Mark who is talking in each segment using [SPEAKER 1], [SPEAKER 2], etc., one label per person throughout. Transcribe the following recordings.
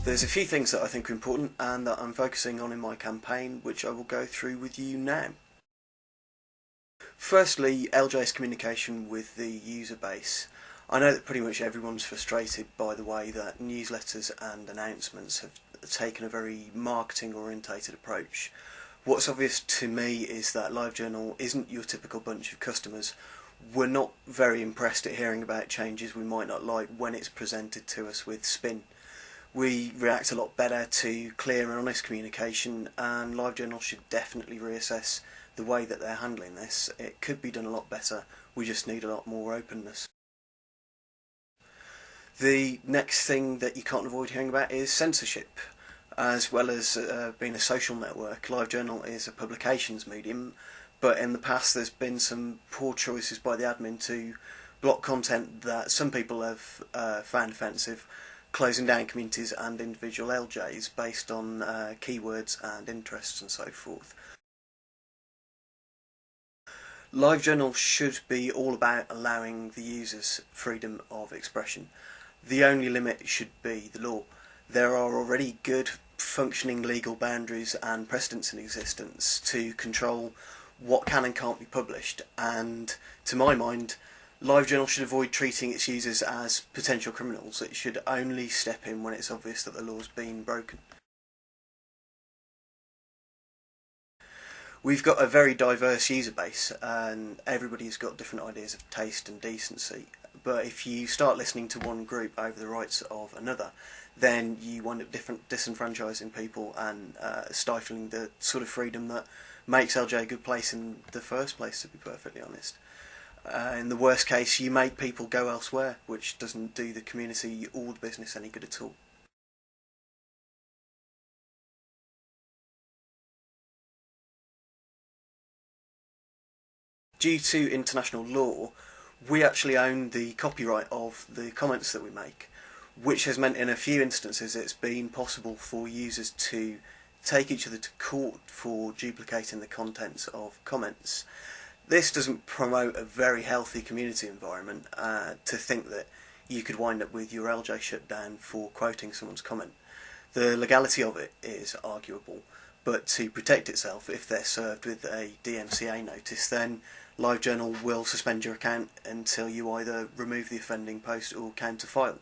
[SPEAKER 1] There's a few things that I think are important and that I'm focusing on in my campaign, which I will go through with you now. Firstly, LJ's communication with the user base. I know that pretty much everyone's frustrated by the way that newsletters and announcements have taken a very marketing orientated approach. What's obvious to me is that LiveJournal isn't your typical bunch of customers. We're not very impressed at hearing about changes we might not like when it's presented to us with spin. We react a lot better to clear and honest communication, and LiveJournal should definitely reassess the way that they're handling this. It could be done a lot better, we just need a lot more openness. The next thing that you can't avoid hearing about is censorship. As well as being a social network, LiveJournal is a publications medium, but in the past there's been some poor choices by the admin to block content that some people have found offensive, closing down communities and individual LJs based on keywords and interests and so forth. LiveJournal should be all about allowing the users freedom of expression. The only limit should be the law. There are already good functioning legal boundaries and precedents in existence to control what can and can't be published, and to my mind LiveJournal should avoid treating its users as potential criminals. It should only step in when it's obvious that the law's been broken. We've got a very diverse user base and everybody's got different ideas of taste and decency, but if you start listening to one group over the rights of another, then you wind up disenfranchising people and stifling the sort of freedom that makes LJ a good place in the first place, to be perfectly honest. In the worst case, you make people go elsewhere, which doesn't do the community or the business any good at all. Due to international law, we actually own the copyright of the comments that we make, which has meant in a few instances it's been possible for users to take each other to court for duplicating the contents of comments. This doesn't promote a very healthy community environment, to think that you could wind up with your LJ shut down for quoting someone's comment. The legality of it is arguable, but to protect itself, if they're served with a DMCA notice, then LiveJournal will suspend your account until you either remove the offending post or counterfile.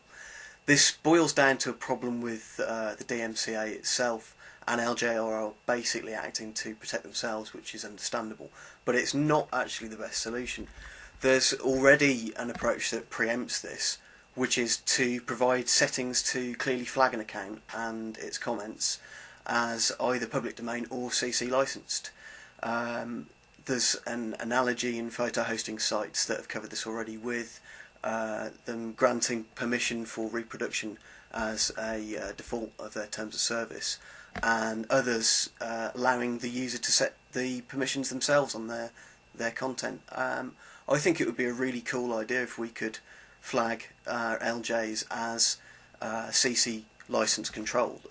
[SPEAKER 1] This boils down to a problem with the DMCA itself, and LJ are basically acting to protect themselves, which is understandable, but it's not actually the best solution. There's already an approach that preempts this, which is to provide settings to clearly flag an account and its comments as either public domain or CC licensed. There's an analogy in photo hosting sites that have covered this already, with them granting permission for reproduction as a default of their terms of service, and others allowing the user to set the permissions themselves on their content. I think it would be a really cool idea if we could flag LJs as CC license controlled.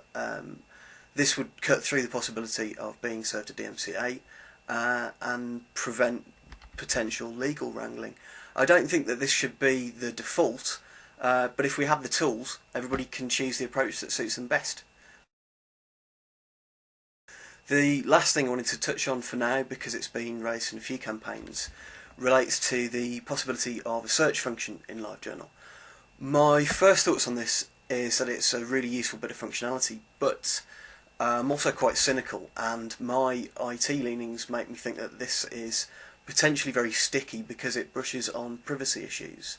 [SPEAKER 1] This would cut through the possibility of being served a DMCA and prevent potential legal wrangling. I don't think that this should be the default, but if we have the tools, everybody can choose the approach that suits them best. The last thing I wanted to touch on for now, because it's been raised in a few campaigns, relates to the possibility of a search function in LiveJournal. My first thoughts on this is that it's a really useful bit of functionality, but I'm also quite cynical, and my IT leanings make me think that this is potentially very sticky because it brushes on privacy issues.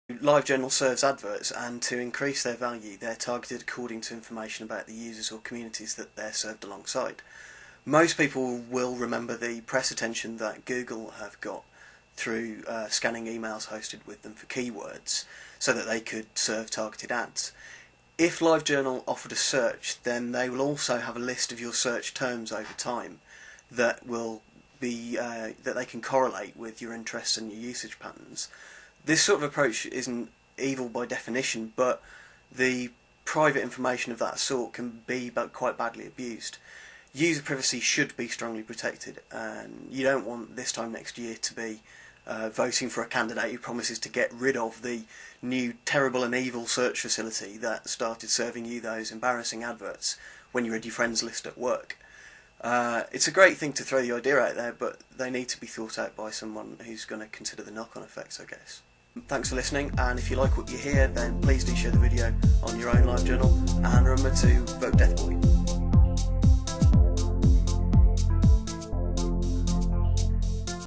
[SPEAKER 1] LiveJournal serves adverts, and to increase their value they're targeted according to information about the users or communities that they're served alongside. Most people will remember the press attention that Google have got through scanning emails hosted with them for keywords so that they could serve targeted ads. If LiveJournal offered a search, then they will also have a list of your search terms over time that will be that they can correlate with your interests and your usage patterns. This sort of approach isn't evil by definition, but the private information of that sort can be quite badly abused. User privacy should be strongly protected, and you don't want this time next year to be voting for a candidate who promises to get rid of the new terrible and evil search facility that started serving you those embarrassing adverts when you read your friends list at work. It's a great thing to throw the idea out there, but they need to be thought out by someone who's going to consider the knock-on effects, I guess. Thanks for listening, and if you like what you hear, then please do share the video on your own LiveJournal, and remember to vote DeathBoy.